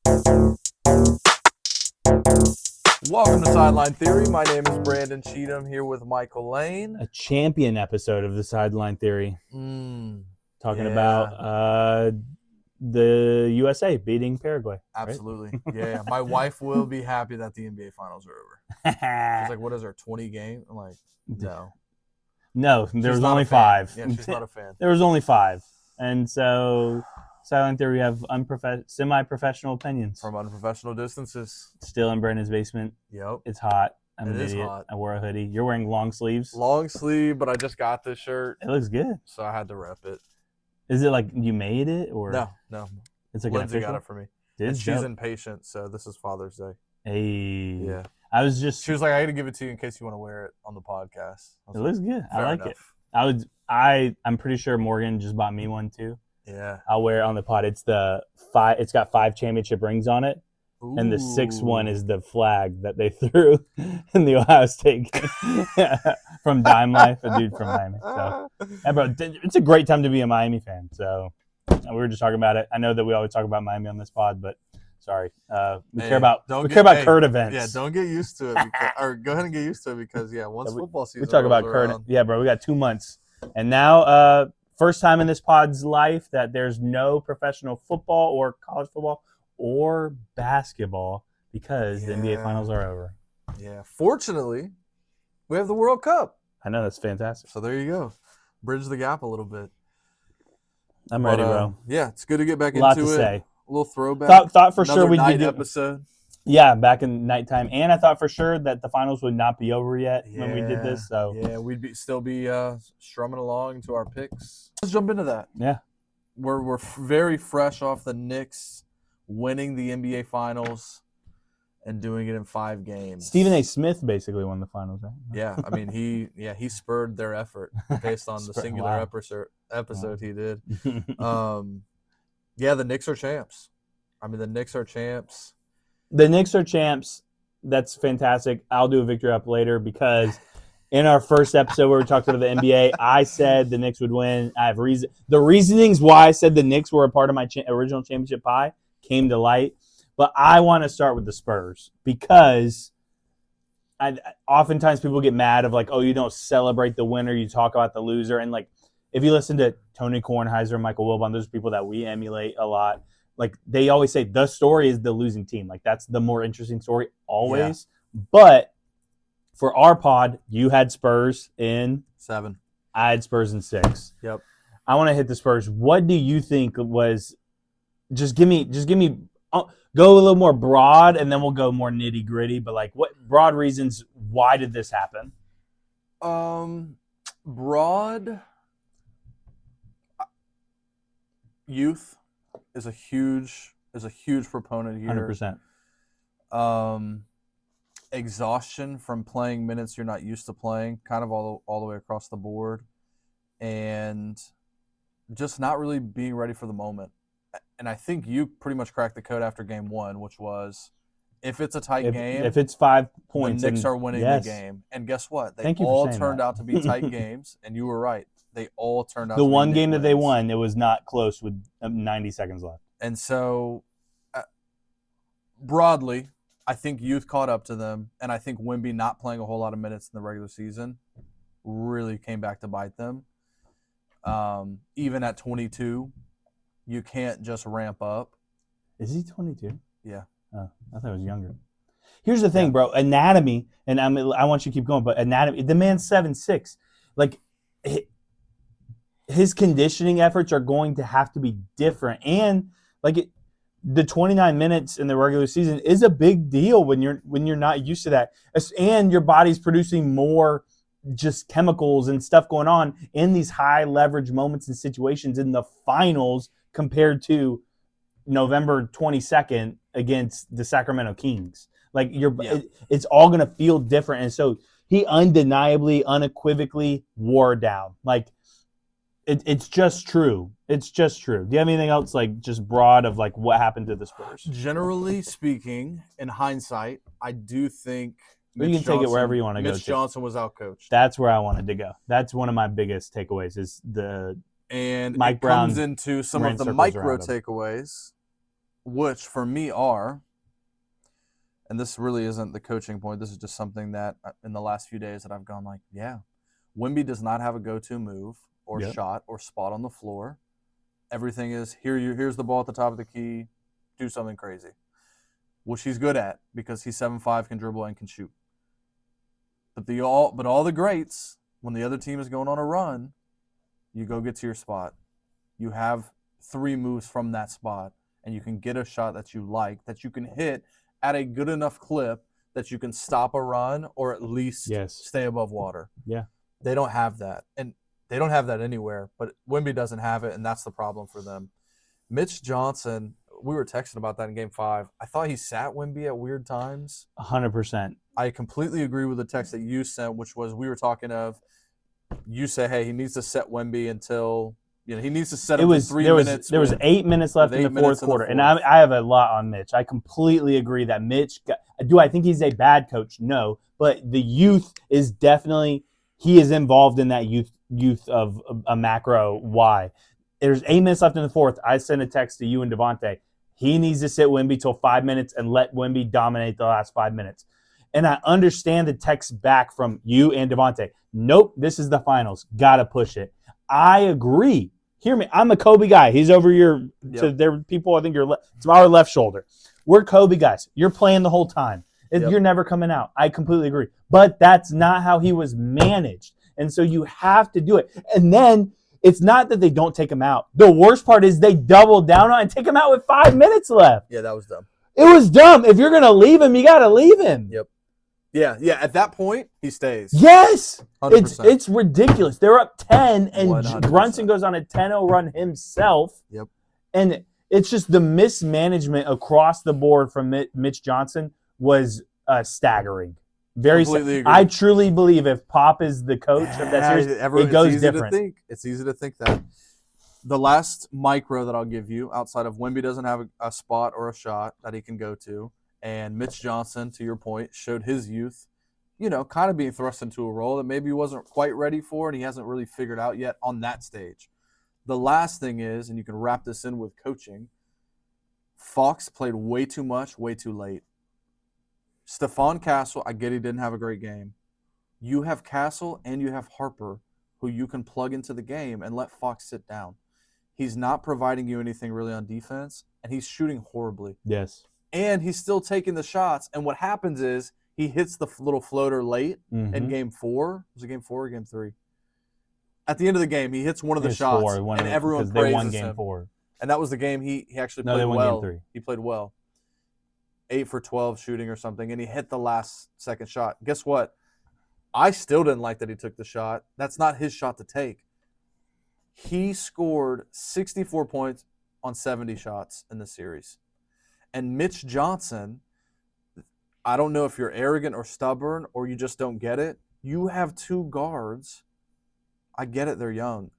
Welcome to Sideline Theory. My name is Brandon Cheatham here with Michael Lane. A champion episode of the Sideline Theory. Talking about the USA beating Paraguay. Absolutely. Right? Yeah. My wife will be happy that the NBA Finals are over. She's like, what is there, 20 games? I'm like, no. No, there was only 5. Yeah, she's not a fan. There was only 5. And so, Sideline Theory, we have semi-professional opinions. From unprofessional distances. Still in Brandon's basement. Yep. It's hot. I'm an idiot. Hot. I wore a hoodie. You're wearing long sleeves? Long sleeve, but I just got this shirt. It looks good. So I had to rep it. Is it like you made it? Or No. It's like Lindsay got it for me. And she's impatient, so this is Father's Day. Hey. Yeah. She was like, I got to give it to you in case you want to wear it on the podcast. It looks good. I like enough. it. I'm pretty sure Morgan just bought me one too. Yeah. I'll wear it on the pod. It's it's got 5 championship rings on it. Ooh. And the 6th one is the flag that they threw in the Ohio State game from Dime Life, a dude from Miami. So, yeah, bro, it's a great time to be a Miami fan. So we were just talking about it. I know that we always talk about Miami on this pod, but sorry, we care about current events. Yeah, don't get used to it, or go ahead and get used to it because once football season, we talk about current. Yeah, bro, we got 2 months, and now first time in this pod's life that there's no professional football or college football or basketball because the NBA Finals are over. Yeah, fortunately, we have the World Cup. I know, that's fantastic. So there you go, bridge the gap a little bit. I'm ready, bro. Yeah, it's good to get back into it. A lot to say. A little throwback. Thought for sure we'd be episode. Yeah, back in nighttime, and I thought for sure that the finals would not be over yet when we did this. So we'd still be strumming along to our picks. Let's jump into that. Yeah, we're very fresh off the Knicks winning the NBA Finals and doing it in 5 games. Stephen A. Smith basically won the finals, right? Yeah, I mean he spurred their effort based on the singular episode he did. The Knicks are champs. I mean, the Knicks are champs. The Knicks are champs. That's fantastic. I'll do a victory up later because in our first episode where we talked about the NBA, I said the Knicks would win. I have reason. The reasonings why I said the Knicks were a part of my original championship pie came to light. But I want to start with the Spurs because oftentimes people get mad of like, oh, you don't celebrate the winner, you talk about the loser. And like, if you listen to Tony Kornheiser, Michael Wilbon, those are people that we emulate a lot. Like, they always say the story is the losing team. Like, that's the more interesting story always. Yeah. But for our pod, you had Spurs in 7. I had Spurs in 6. Yep. I want to hit the Spurs. What do you think was – just give me go a little more broad, and then we'll go more nitty-gritty. But, like, what broad reasons why did this happen? Broad youth is a huge proponent here. 100%. Exhaustion from playing minutes you're not used to playing, kind of all the way across the board, and just not really being ready for the moment. And I think you pretty much cracked the code after game 1, which was if it's a tight game, if it's 5 points, the Knicks are winning the game. And guess what? They all turned out to be tight games, and you were right. They all turned out to be the one game that they won, it was not close with 90 seconds left. And so, broadly, I think youth caught up to them, and I think Wemby not playing a whole lot of minutes in the regular season really came back to bite them. Even at 22, you can't just ramp up. Is he 22? Yeah. Oh, I thought he was younger. Here's the thing, bro. Anatomy, and I want you to keep going, but anatomy, the man's 7'6". Like, his conditioning efforts are going to have to be different. And, like, the 29 minutes in the regular season is a big deal when you're not used to that. And your body's producing more just chemicals and stuff going on in these high leverage moments and situations in the finals compared to November 22nd against the Sacramento Kings. Like, it's all going to feel different. And so he undeniably, unequivocally wore down. Like, it's just true. It's just true. Do you have anything else, like, just broad of, like, what happened to the Spurs? Generally speaking, in hindsight, I do think you can take it wherever you want to go. Mitch Johnson was outcoached. That's where I wanted to go. That's one of my biggest takeaways is and Mike it Brown comes into some of the micro takeaways which for me are, and this really isn't the coaching point, this is just something that in the last few days that I've gone like, yeah, Wemby does not have a go-to move or shot or spot on the floor. Everything is, here's the ball at the top of the key, do something crazy, which he's good at because he's 7'5", can dribble, and can shoot. But all the greats, when the other team is going on a run, you go get to your spot. You have 3 moves from that spot, and you can get a shot that you like, that you can hit at a good enough clip that you can stop a run or at least stay above water. Yeah. They don't have that. And they don't have that anywhere, but Wemby doesn't have it, and that's the problem for them. Mitch Johnson, we were texting about that in Game 5. I thought he sat Wemby at weird times. 100%. I completely agree with the text that you sent, which was we were talking of, you say, hey, he needs to set Wemby until he needs to set him for 3 minutes. There was 8 minutes left in the fourth quarter, and I have a lot on Mitch. I completely agree that Mitch – do I think he's a bad coach? No, but the youth is definitely – he is involved in that youth of a macro. Why? There's 8 minutes left in the fourth. I sent a text to you and Devontae. He needs to sit Wemby till 5 minutes and let Wemby dominate the last 5 minutes. And I understand the text back from you and Devontae. Nope, this is the finals. Got to push it. I agree. Hear me. I'm a Kobe guy. He's over your to there people. I think it's our left shoulder. We're Kobe guys. You're playing the whole time. You're never coming out. I completely agree. But that's not how he was managed. And so you have to do it. And then it's not that they don't take him out. The worst part is they double down on and take him out with 5 minutes left. Yeah, that was dumb. It was dumb. If you're going to leave him, you got to leave him. Yep. Yeah. At that point, he stays. Yes. 100%. It's ridiculous. They're up 10, and 100%. Brunson goes on a 10-0 run himself. Yep. And it's just the mismanagement across the board from Mitch Johnson was staggering. Completely agree. I truly believe if Pop is the coach of that series, it goes different. It's easy to think that. The last micro that I'll give you, outside of Wemby doesn't have a spot or a shot that he can go to, and Mitch Johnson, to your point, showed his youth, kind of being thrust into a role that maybe he wasn't quite ready for and he hasn't really figured out yet on that stage. The last thing is, and you can wrap this in with coaching, Fox played way too much, way too late. Stephon Castle, I get he didn't have a great game. You have Castle and you have Harper, who you can plug into the game and let Fox sit down. He's not providing you anything really on defense, and he's shooting horribly. Yes. And he's still taking the shots, and what happens is he hits the little floater late in Game 4. Was it Game 4 or Game 3? At the end of the game, he hits one of the shots, and everyone praises they won Game him. 4. And that was the game he actually played they won well. Game 3. He played well. 8 for 12 shooting or something, and he hit the last second shot. Guess what? I still didn't like that he took the shot. That's not his shot to take. He scored 64 points on 70 shots in the series. And Mitch Johnson, I don't know if you're arrogant or stubborn or you just don't get it. You have 2 guards. I get it, they're young.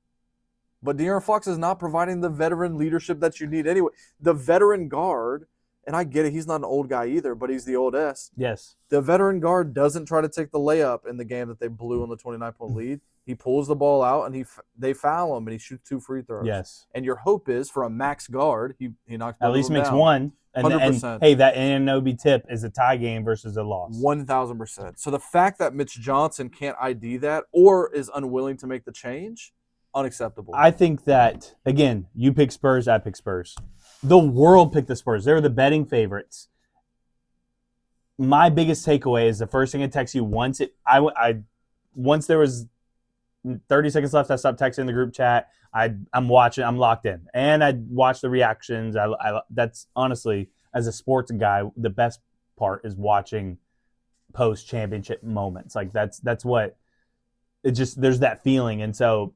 But De'Aaron Fox is not providing the veteran leadership that you need anyway. The veteran guard, and I get it, he's not an old guy either, but he's the oldest. Yes. The veteran guard doesn't try to take the layup in the game that they blew on the 29-point lead. He pulls the ball out, and they foul him, and he shoots 2 free throws. Yes. And your hope is for a max guard, he knocks both at least of them makes down. one. And 100%. Hey, that Anunoby tip is a tie game versus a loss. 1,000%. So the fact that Mitch Johnson can't ID that or is unwilling to make the change, unacceptable. I think that, again, you pick Spurs, I pick Spurs. The world picked the Spurs. They were the betting favorites. My biggest takeaway is the first thing I text you once there was 30 seconds left, I stopped texting the group chat. I'm watching. I'm locked in, and I watch the reactions. That's honestly, as a sports guy, the best part is watching post-championship moments. Like that's what it just. There's that feeling, and so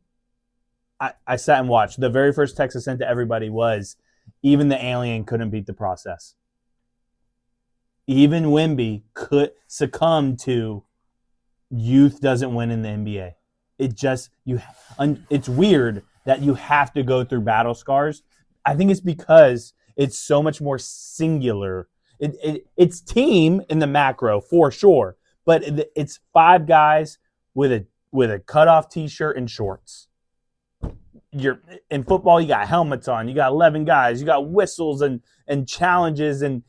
I sat and watched. The very first text I sent to everybody was, even the alien couldn't beat the process. Even Wemby could succumb to youth doesn't win in the NBA. It's weird that you have to go through battle scars. I think it's because it's so much more singular. It's team in the macro for sure, but it's 5 guys with a cutoff t-shirt and shorts. you're in football, you got helmets on, you got 11 guys, you got whistles and challenges, and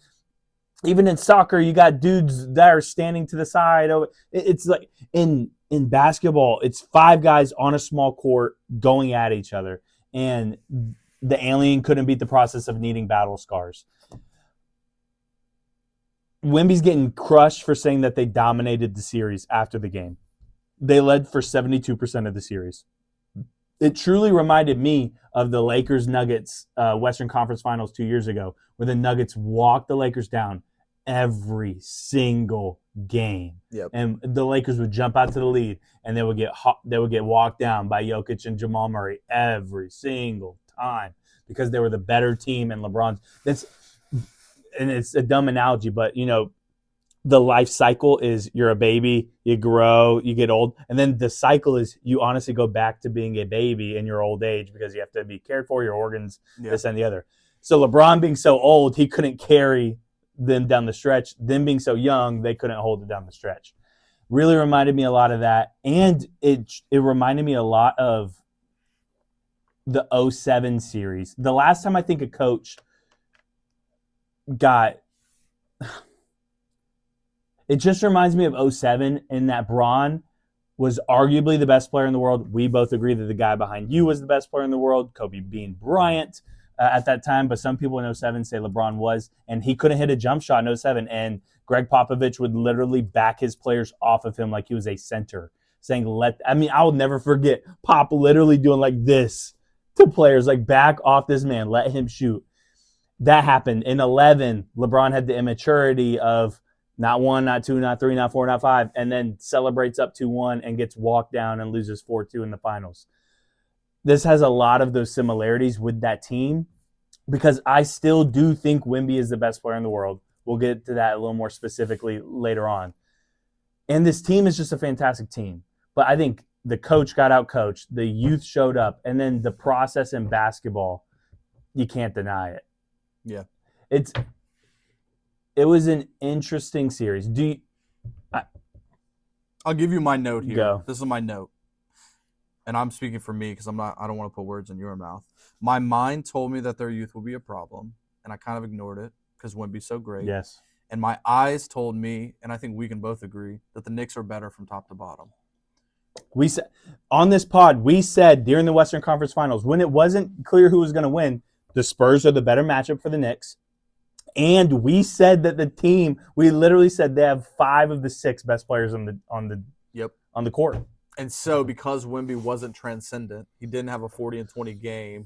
even in soccer, you got dudes that are standing to the side. It's like in basketball, it's 5 guys on a small court going at each other, and the alien couldn't beat the process of needing battle scars. Wemby's getting crushed for saying that they dominated the series after the game. They led for 72% of the series. It truly reminded me of the Lakers-Nuggets Western Conference Finals 2 years ago, where the Nuggets walked the Lakers down every single game. Yep. And the Lakers would jump out to the lead, and they would get walked down by Jokic and Jamal Murray every single time because they were the better team, and LeBron's. And it's a dumb analogy, but, you know, the life cycle is you're a baby, you grow, you get old, and then the cycle is you honestly go back to being a baby in your old age because you have to be cared for, your organs, this and the other. So LeBron being so old, he couldn't carry them down the stretch. Them being so young, they couldn't hold it down the stretch. Really reminded me a lot of that, and it reminded me a lot of the 07 series. The last time I think a coach got... It just reminds me of 07 in that Bron was arguably the best player in the world. We both agree that the guy behind you was the best player in the world, Kobe Bean Bryant at that time. But some people in 07 say LeBron was, and he couldn't hit a jump shot in 07. And Greg Popovich would literally back his players off of him like he was a center, saying, I'll never forget Pop literally doing like this to players, like back off this man, let him shoot. That happened. In 11, LeBron had the immaturity of, not 1, not 2, not 3, not 4, not 5, and then celebrates up 2-1 and gets walked down and loses 4-2 in the finals. This has a lot of those similarities with that team because I still do think Wemby is the best player in the world. We'll get to that a little more specifically later on. And this team is just a fantastic team. But I think the coach got out-coached, the youth showed up, and then the process in basketball, you can't deny it. Yeah. It was an interesting series. I'll give you my note here. Go. This is my note. And I'm speaking for me because I don't want to put words in your mouth. My mind told me that their youth will be a problem, and I kind of ignored it because Wemby's so great. Yes. And my eyes told me, and I think we can both agree, that the Knicks are better from top to bottom. We said on this pod, we said during the Western Conference Finals, when it wasn't clear who was going to win, the Spurs are the better matchup for the Knicks. And we said that the team, we literally said they have 5 of the 6 best players on the court. And so because Wemby wasn't transcendent, he didn't have a 40-20 game.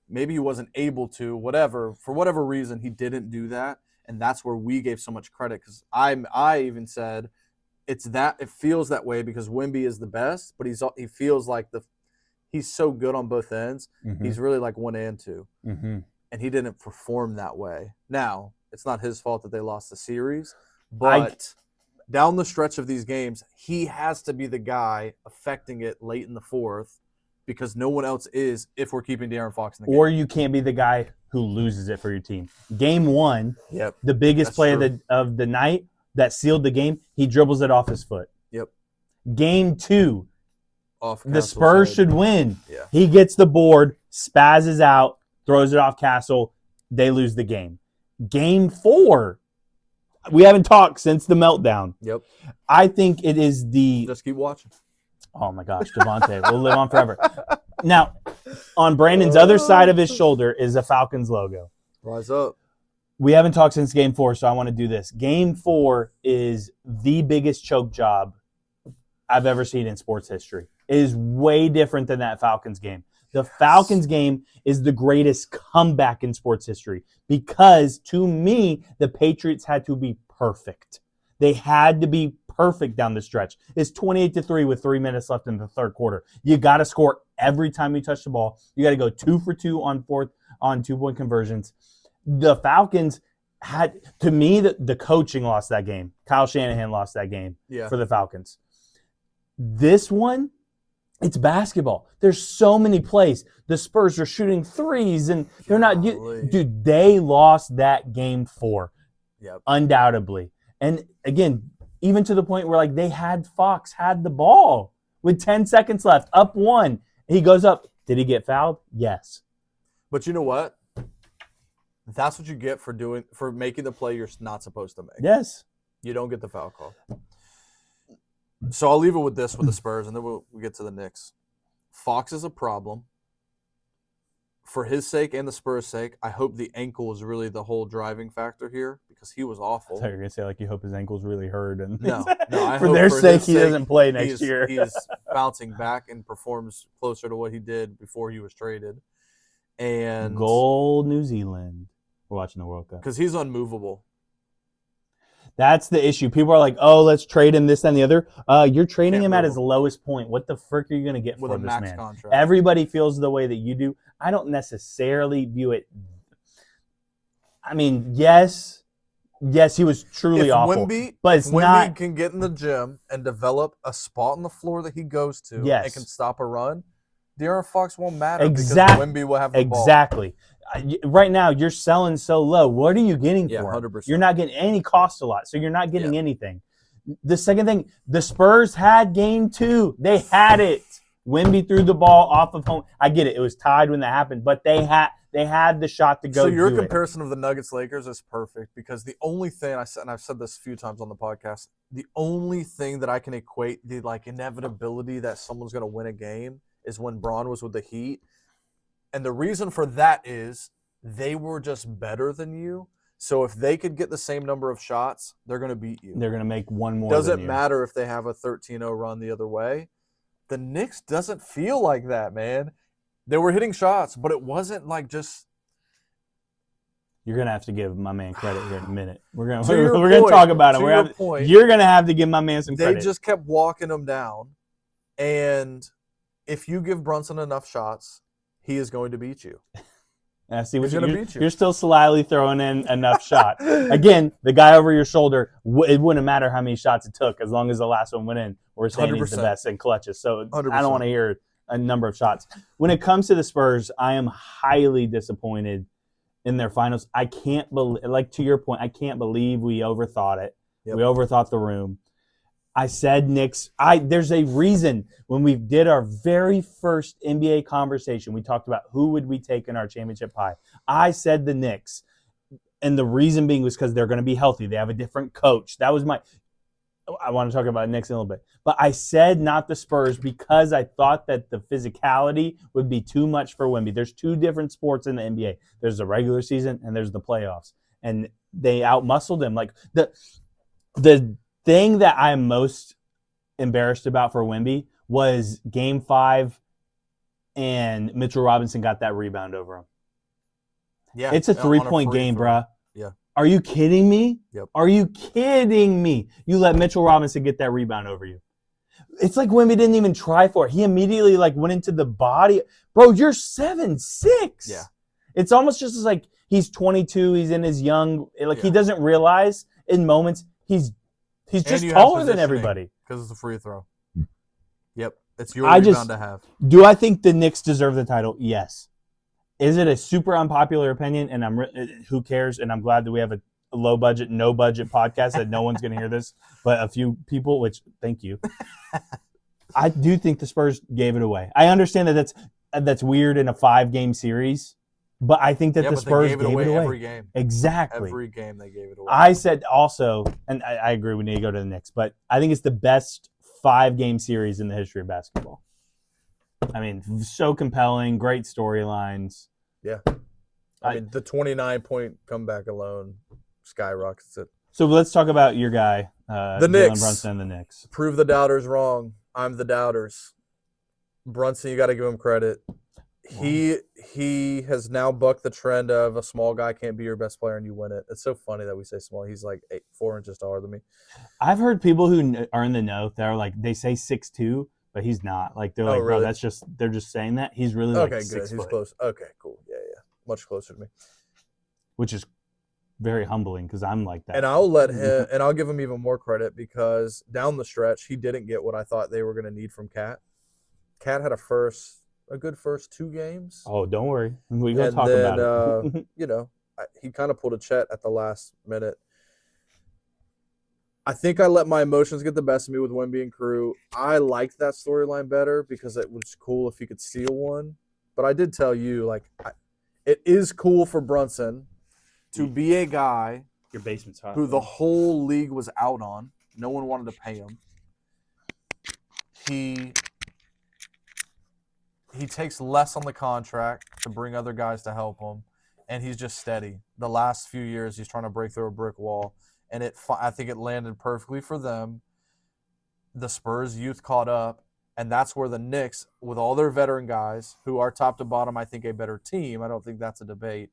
Maybe he wasn't able to, for whatever reason, he didn't do that. And that's where we gave so much credit because I even said it feels that way because Wemby is the best, but he feels like he's so good on both ends. Mm-hmm. He's really like 1 and 2. Mm-hmm. And he didn't perform that way. Now, it's not his fault that they lost the series, but down the stretch of these games, he has to be the guy affecting it late in the fourth because no one else is if we're keeping De'Aaron Fox in the game. Or you can't be the guy who loses it for your team. Game 1, the biggest play of the night that sealed the game, he dribbles it off his foot. Yep. Game 2, the Spurs should win. Yeah. He gets the board, spazzes out, throws it off Castle, they lose the game. Game 4, we haven't talked since the meltdown. Yep. I think it is Just keep watching. Oh, my gosh, Devontae will live on forever. Now, on Brandon's other side of his shoulder is a Falcons logo. Rise up. We haven't talked since Game 4, so I want to do this. Game 4 is the biggest choke job I've ever seen in sports history. It is way different than that Falcons game. The Falcons game is the greatest comeback in sports history because, to me, the Patriots had to be perfect. They had to be perfect down the stretch. It's 28-3 with 3 minutes left in the third quarter. You got to score every time you touch the ball. You got to go 2 for 2 on 2-point conversions. The Falcons had, to me, the coaching lost that game. Kyle Shanahan lost that game for the Falcons. This one, it's basketball. There's so many plays. The Spurs are shooting threes, and they're not. Dude, they lost that Game 4, undoubtedly. And again, even to the point where Fox had the ball with 10 seconds left, up 1. He goes up Did he get fouled? Yes. But you know what? That's what you get for making the play you're not supposed to make. Yes. You don't get the foul call. So I'll leave it with this with the Spurs, and then we'll get to the Knicks. Fox is a problem. For his sake and the Spurs' sake, I hope the ankle is really the whole driving factor here because he was awful. I thought you were going to say, like, you hope his ankle's really hurt. And No, I for hope their for sake, his he doesn't play next year. He's bouncing back and performs closer to what he did before he was traded. And Goal New Zealand. We're watching the World Cup. Because he's unmovable. That's the issue. People are like, oh, let's trade him this, that, and the other. You're trading Can't him at move his lowest point. What the frick are you going to get with for a this max man? contract. Everybody feels the way that you do. I don't necessarily view it. I mean, yes, he was truly awful. But it's Wemby not. can get in the gym and develop a spot on the floor that he goes to and can stop a run, De'Aaron Fox won't matter because Wemby will have the ball. Exactly. Right now, you're selling so low. What are you getting for him? 100%. You're not getting any cost a lot, so you're not getting anything. The second thing, the Spurs had game 2. They had it. Wemby threw the ball off of home. I get it. It was tied when that happened, but they had the shot to go. So your comparison of the Nuggets-Lakers is perfect because the only thing and I've said this a few times on the podcast, the only thing that I can equate the inevitability that someone's going to win a game is when Braun was with the Heat. And the reason for that is they were just better than you. So if they could get the same number of shots, they're going to beat you. They're going to make one more. Doesn't matter if they have a 13-0 run the other way. The Knicks doesn't feel like that, man. They were hitting shots, but it wasn't like just. You're going to have to give my man credit here in a minute. We're going to talk about it. You're going to have to give my man some credit. They just kept walking him down. And if you give Brunson enough shots, he is going to beat you. I see what you're still slyly throwing in enough shots. Again, the guy over your shoulder, it wouldn't matter how many shots it took as long as the last one went in. We're saying 100%. He's the best in clutches. So 100%. I don't want to hear a number of shots. When it comes to the Spurs, I am highly disappointed in their finals. I can't believe, like to your point, I can't believe we overthought it. Yep. We overthought the room. I said Knicks. There's a reason when we did our very first NBA conversation, we talked about who would we take in our championship pie. I said the Knicks. And the reason being was because they're going to be healthy. They have a different coach. That was I want to talk about Knicks in a little bit. But I said not the Spurs because I thought that the physicality would be too much for Wemby. There's 2 different sports in the NBA. There's the regular season and there's the playoffs. And they outmuscled him. Like the thing that I'm most embarrassed about for Wemby was Game 5 and Mitchell Robinson got that rebound over him. Yeah, it's a 3-point game, bruh. Yeah. Are you kidding me? Yep. Are you kidding me? You let Mitchell Robinson get that rebound over you. It's like Wemby didn't even try for it. He immediately went into the body. Bro, you're 7'6". Yeah. It's almost just like he's 22. He's in his young. He doesn't realize in moments he's just taller than everybody. Because it's a free throw. Yep. It's your rebound to have. Do I think the Knicks deserve the title? Yes. Is it a super unpopular opinion? And who cares? And I'm glad that we have a low budget, no budget podcast that no one's going to hear this, but a few people, which thank you. I do think the Spurs gave it away. I understand that that's weird in a 5-game series, but I think that the Spurs gave it away every game. Exactly. Every game they gave it away. I said also, and I agree, we need to go to the Knicks, but I think it's the best 5-game series in the history of basketball. I mean, so compelling, great storylines. Yeah. I mean, the 29-point comeback alone skyrockets it. So let's talk about your guy, the Knicks. Jalen Brunson and the Knicks. Prove the doubters wrong. I'm the doubters. Brunson, you got to give him credit. He has now bucked the trend of a small guy can't be your best player and you win it. It's so funny that we say small. He's like 4 inches taller than me. I've heard people who are in the know that are like, they say 6'2", but he's not. Like they're like, really? Bro, they're just saying that. He's really okay, 6 good. foot. He's close. Okay, cool. Yeah. Much closer to me. Which is very humbling because I'm like that. And I'll give him even more credit because down the stretch, he didn't get what I thought they were going to need from Cat. Cat had a good first 2 games. Oh, don't worry. We're going to talk about it. He kind of pulled a Chet at the last minute. I think I let my emotions get the best of me with Wemby and crew. I liked that storyline better because it was cool if he could steal one. but I did tell you, like, it is cool for Brunson to be a guy Your basement's hot. who the whole league was out on. No one wanted to pay him. He takes less on the contract to bring other guys to help him, and he's just steady. The last few years, he's trying to break through a brick wall, and I think it landed perfectly for them. The Spurs youth caught up, and that's where the Knicks, with all their veteran guys, who are top to bottom, I think, a better team. I don't think that's a debate.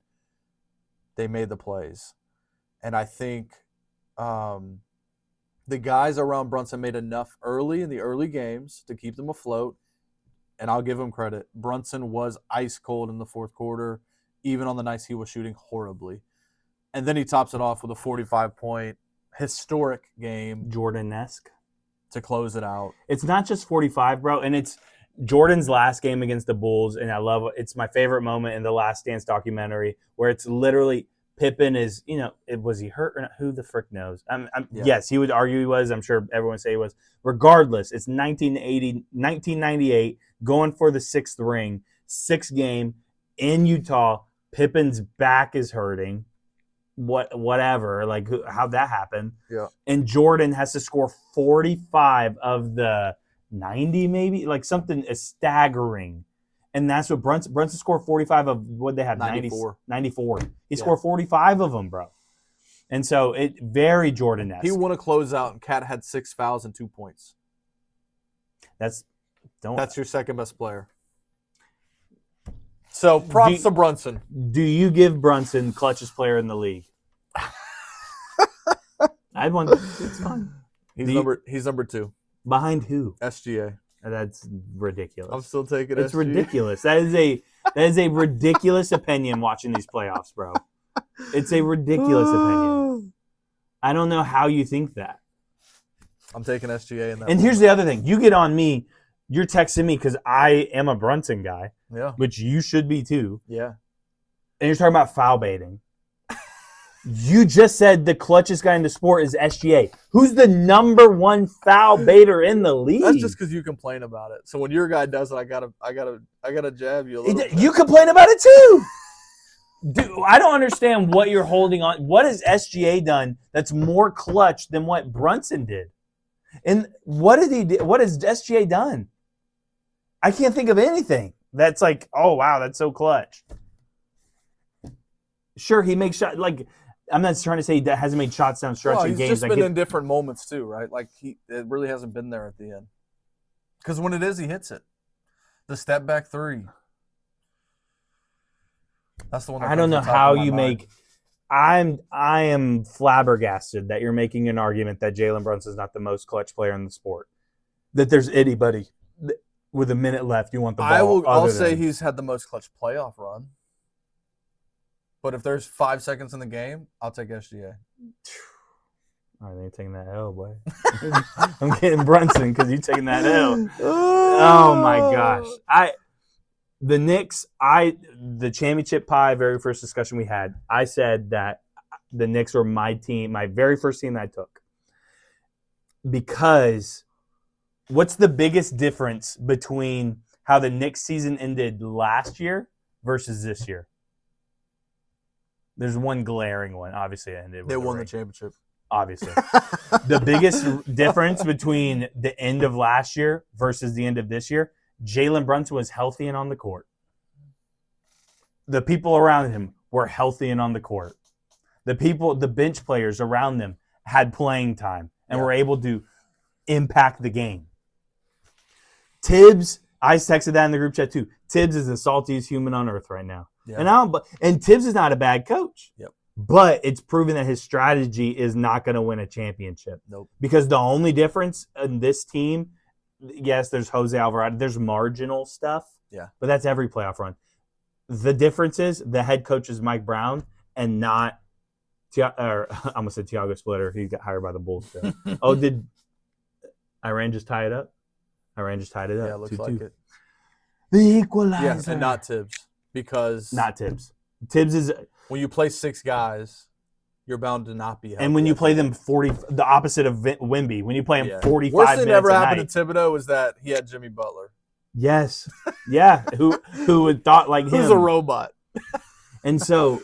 They made the plays. And I think the guys around Brunson made enough early in the early games to keep them afloat, and I'll give him credit. Brunson was ice cold in the fourth quarter, even on the nights he was shooting horribly. And then he tops it off with a 45-point historic game. Jordan-esque. To close it out. It's not just 45, bro, and it's Jordan's last game against the Bulls, and I love it. It's my favorite moment in the Last Dance documentary where it's literally Pippen is, was he hurt or not? Who the frick knows? Yes, he would argue he was. I'm sure everyone would say he was. Regardless, it's 1998, going for the sixth ring, sixth game in Utah. Pippen's back is hurting. Whatever, like how'd that happen? Yeah. And Jordan has to score 45 of the 90, maybe, like something is staggering. And that's what Brunson scored 45 of what they have 94. 94. He scored 45 of them, bro. And so it very Jordan-esque. He won a closeout, and Cat had 6 fouls and 2 points. That's your second best player. So props to Brunson. Do you give Brunson clutchest player in the league? I'd want. It's fun. He's number 2. Behind who? SGA. That's ridiculous. I'm still taking It's SGA. ridiculous. That is a ridiculous opinion watching these playoffs, bro. It's a ridiculous opinion. I don't know how you think that. I'm taking SGA in that. And here's the other thing. You get on me. You're texting me because I am a Brunson guy. Yeah. Which you should be too. Yeah. And you're talking about foul baiting. You just said the clutchest guy in the sport is SGA. Who's the number 1 foul baiter in the league? That's just because you complain about it. So when your guy does it, I gotta jab you a little bit. You complain about it too. Dude, I don't understand what you're holding on. What has SGA done that's more clutch than what Brunson did? And what did he do? What has SGA done? I can't think of anything that's like, oh wow, that's so clutch. Sure, he makes shots. Like, I'm not trying to say he hasn't made shots down stretch in he's games. He's just like been in different moments too, right? Like it really hasn't been there at the end. Because when it is, he hits it. The step back 3. That's the one. That I don't know how you make. I am flabbergasted that you're making an argument that Jalen Brunson is not the most clutch player in the sport. That there's anybody with a minute left you want the ball. I'll say he's had the most clutch playoff run. But if there's 5 seconds in the game, I'll take SGA. All right, you're taking that L, boy. I'm getting Brunson because you're taking that L. Oh my gosh. The Knicks, the championship pie, very first discussion we had, I said that the Knicks were my team, my very first team that I took. Because what's the biggest difference between how the Knicks season ended last year versus this year? There's one glaring one. Obviously, it ended with they won ring. the championship. Obviously. The biggest difference between the end of last year versus the end of this year, Jalen Brunson was healthy and on the court. The people around him were healthy and on the court. The bench players around them had playing time and were able to impact the game. Tibbs, I texted that in the group chat too. Tibbs is the saltiest human on earth right now. Yeah. And Tibbs is not a bad coach. Yep. But it's proven that his strategy is not going to win a championship. Nope. Because the only difference in this team, yes, there's Jose Alvarado. There's marginal stuff. Yeah. But that's every playoff run. The difference is the head coach is Mike Brown and not I almost said Tiago Splitter. He got hired by the Bulls. So. Did Iran just tie it up? Iran just tied it up. Yeah, it looks like it. The equalizer. Yes, and not Tibbs. Because not Tibbs. Tibbs is when you play 6 guys, you're bound to not be healthy. And when you play them 40, the opposite of Wemby, when you play him 45 Worst thing minutes that ever a happened night, to Thibodeau is that he had Jimmy Butler. Yes. Yeah. Who would thought like him? Who's a robot? And so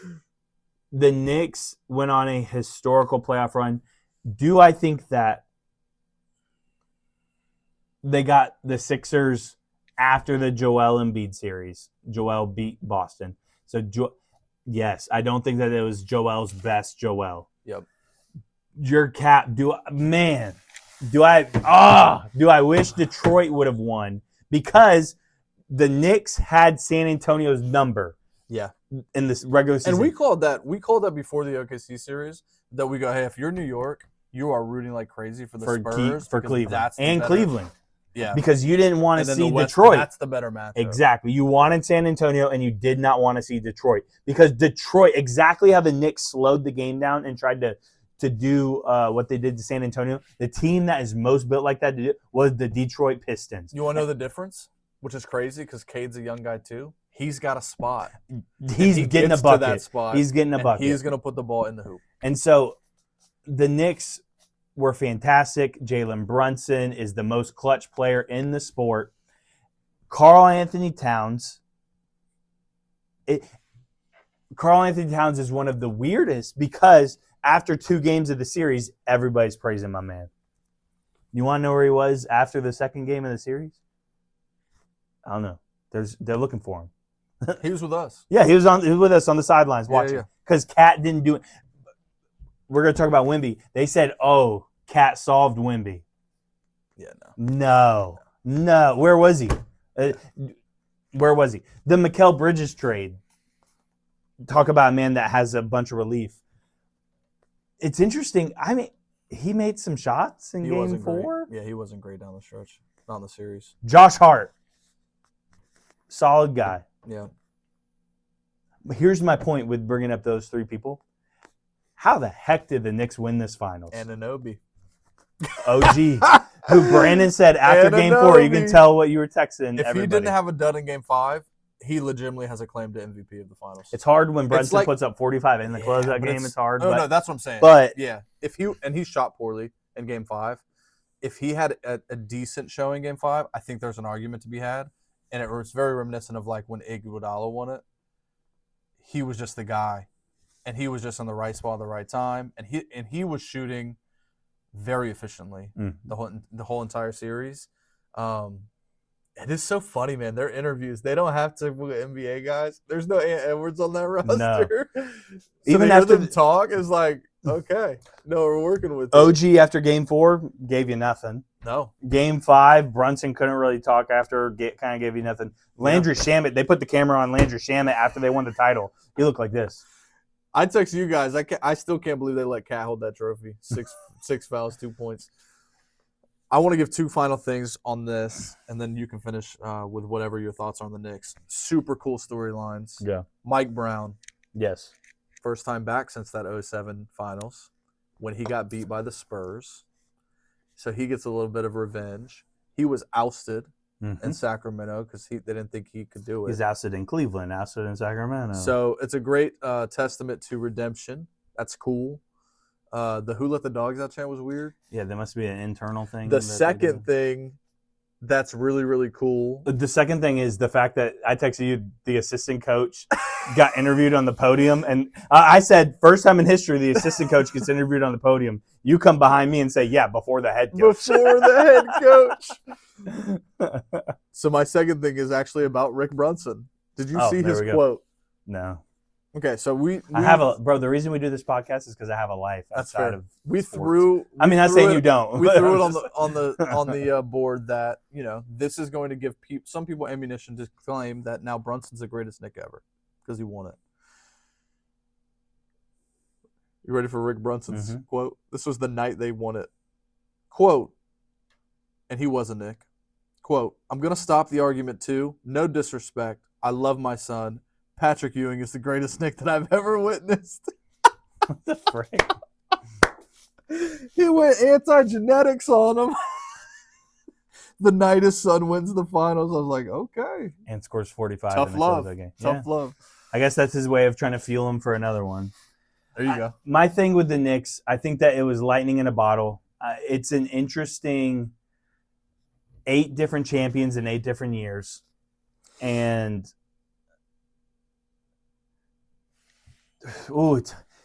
the Knicks went on a historical playoff run. Do I think that they got the Sixers after the Joel Embiid series? Joel beat Boston. So, yes, I don't think that it was Joel's best Joel. Yep. Your cap, do I wish Detroit would have won because the Knicks had San Antonio's number. Yeah. In this regular season. And we called that before the OKC series that we go, hey, if you're New York, you are rooting like crazy for the Spurs. For Cleveland. That's and Cleveland. Yeah. Because you didn't want to see West, Detroit. That's the better matchup. Exactly. You wanted San Antonio and you did not want to see Detroit. Because Detroit, exactly how the Knicks slowed the game down and tried to do what they did to San Antonio, the team that is most built like that was the Detroit Pistons. You want to know the difference? Which is crazy because Cade's a young guy too. He's got a spot. He's getting a bucket. To that spot, he's getting a bucket. He's going to put the ball in the hoop. And so the Knicks were fantastic. Jalen Brunson is the most clutch player in the sport. Karl Anthony Towns. Karl Anthony Towns is one of the weirdest because after 2 games of the series, everybody's praising my man. You want to know where he was after the second game of the series? I don't know. They're looking for him. He was with us. Yeah, he was with us on the sidelines watching. Because Cat didn't do it. We're going to talk about Wemby. They said, oh, Cat solved Wemby. Yeah, No. Where was he? The Mikal Bridges trade. Talk about a man that has a bunch of relief. It's interesting. I mean, he made some shots in game 4. Great. Yeah, he wasn't great down the stretch. Not in the series. Josh Hart. Solid guy. Yeah. Here's my point with bringing up those 3 people. How the heck did the Knicks win this finals? Anunoby. OG. Who Brandon said after game 4, you can tell what you were texting If everybody. he didn't have a dud in game 5, he legitimately has a claim to MVP of the finals. It's hard when Brunson puts up 45 in the close of that game. It's hard. No, that's what I'm saying. But yeah, and he shot poorly in game 5. If he had a decent showing in game 5, I think there's an argument to be had. And it was very reminiscent of like when Iguodala won it. He was just the guy, and he was just on the right spot at the right time, and he was shooting very efficiently the whole entire series. It is so funny, man. Their interviews, they don't have to with NBA guys. There's no Ant Edwards on that roster. No. So even after them talk, is like, okay, no, we're working with OG it. After game 4 gave you nothing. No. Game 5, Brunson couldn't really talk after, kind of gave you nothing. Landry Shamet, they put the camera on Landry Shamet after they won the title. He looked like this. I text you guys. I still can't believe they let Cat hold that trophy. 6 fouls, 2 points. I want to give 2 final things on this, and then you can finish with whatever your thoughts are on the Knicks. Super cool storylines. Yeah. Mike Brown. Yes. First time back since that 07 finals when he got beat by the Spurs. So he gets a little bit of revenge. He was ousted in Sacramento because they didn't think he could do it. He's ousted in Cleveland, ousted in Sacramento. So it's a great testament to redemption. That's cool. The Who Let the Dogs Out chant was weird. Yeah, there must be an internal thing. The second thing that's really, really cool. The second thing is the fact that I texted you the assistant coach got interviewed on the podium. And I said, first time in history, the assistant coach gets interviewed on the podium. You come behind me and say, yeah, before the head coach. Before the head coach. So my second thing is actually about Rick Brunson. Did you see his quote? No. Okay, so I have the reason we do this podcast is because I have a life outside of sports. Not saying you don't. We threw it on the board that, this is going to give some people ammunition to claim that now Brunson's the greatest Knick ever because he won it. You ready for Rick Brunson's quote? This was the night they won it. Quote, and he was a Knick. Quote, I'm going to stop the argument too. No disrespect. I love my son. Patrick Ewing is the greatest Knick that I've ever witnessed. What the frick? He went anti-genetics on him. The night his son wins the finals, I was like, okay. And scores 45 Tough in the love. closeout game. Tough love. I guess that's his way of trying to fuel him for another one. There you go. My thing with the Knicks, I think that it was lightning in a bottle. It's an interesting 8 different champions in 8 different years, and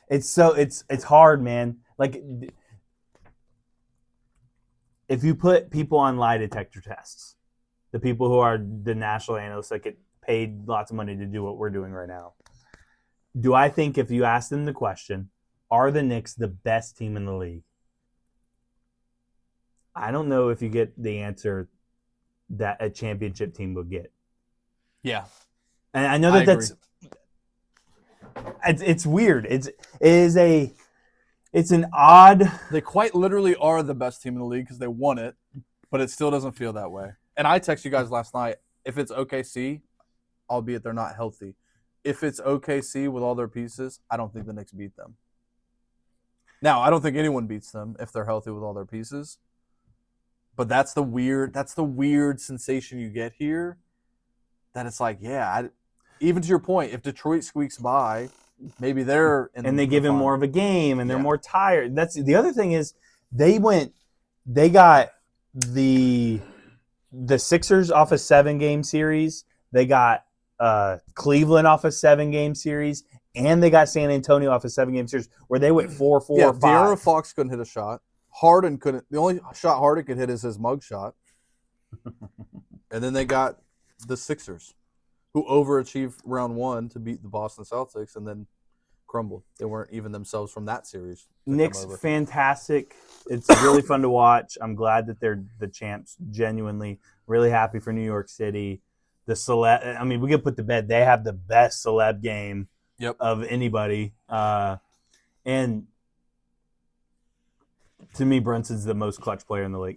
it's hard, man. Like, if you put people on lie detector tests, the people who are the national analysts that get paid lots of money to do what we're doing right now, do I think if you ask them the question, are the Knicks the best team in the league? I don't know if you get the answer that a championship team will get. Yeah. And I know that it's weird. It's an odd. They quite literally are the best team in the league because they won it, but it still doesn't feel that way. And I texted you guys last night, if it's OKC, albeit they're not healthy, if it's OKC with all their pieces, I don't think the Knicks beat them. Now, I don't think anyone beats them if they're healthy with all their pieces. But that's the weird sensation you get here. That it's like, even to your point, if Detroit squeaks by, maybe they're in and they give him more of a game, and they're Yeah. more tired. That's the other thing is they got the Sixers off a 7-game series. They got Cleveland off a 7-game series, and they got San Antonio off a 7-game series where they went 4-4 or 5. De'Aaron Fox couldn't hit a shot. Harden couldn't. The only shot Harden could hit is his mug shot. And then they got the Sixers, who overachieved round 1 to beat the Boston Celtics and then crumbled. They weren't even themselves from that series. Knicks, fantastic. It's really fun to watch. I'm glad that they're the champs, genuinely. Really happy for New York City. We could put to bed. They have the best celeb game of anybody. And to me, Brunson's the most clutch player in the league.